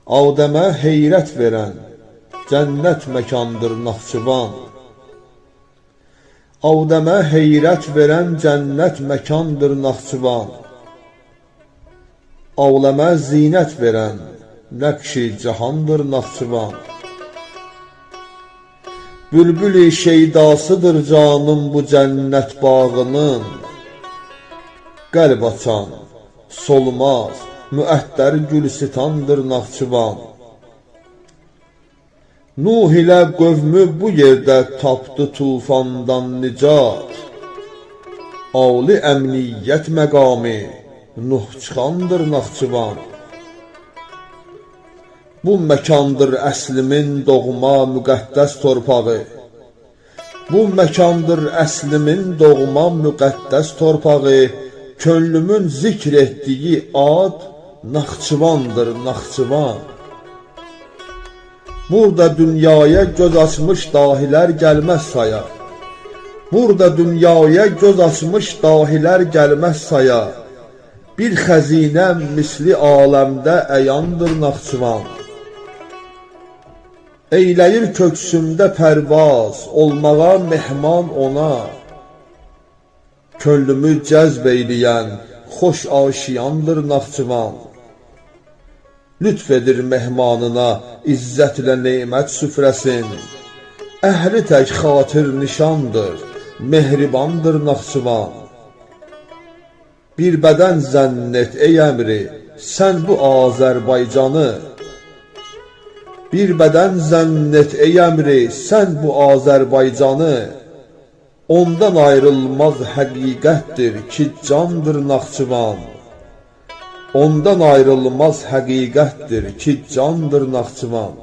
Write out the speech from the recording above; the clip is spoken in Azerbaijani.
Adəmə heyrət verən cənnət məkandır Naxçıvan. Adəmə heyrət verən cənnət məkandır Naxçıvan. Aləmə zinət verən nəqşi cahandır Naxçıvan. Bülbül-i şeydasıdır canım bu cənnət bağının. Qəlb açan, solmaz, müəttər gülsitandır Naxçıvan. Nuh ilə qövmü bu yerdə tapdı tufandan nicat. Ali əmniyyət məqami Nuh çıxandır Naxçıvan. Bu məkandır əslimin doğma müqəddəs torpağı. Bu məkandır əslimin doğma müqəddəs torpağı. Könlümün zikr etdiyi ad Naxçıvandır Naxçıvan. Burada dünyaya göz açmış dahilər gəlməz saya. Burada dünyaya göz açmış dahilər gəlməz saya. Bir xəzinə misli aləmdə əyandır Naxçıvan. Eyləyir köksümdə pərvaz, olmağa mehman ona. Könlümü cəzb eyləyən xoş aşiyandır Naxçıvan. Lütf edir mehmanına izzətlə nemət süfrəsin. Əhli tək xatir nişandır, mehribandır Naxçıvan. Bir bədən zənn et ey əmri, sən bu Azərbaycanı. Bir bədən zənn et ey əmri, sən bu Azərbaycanı. Ondan ayrılmaz həqiqətdir ki, candır Naxçıvan. Ondan ayrılmaz həqiqətdir ki, candır Naxçıvan.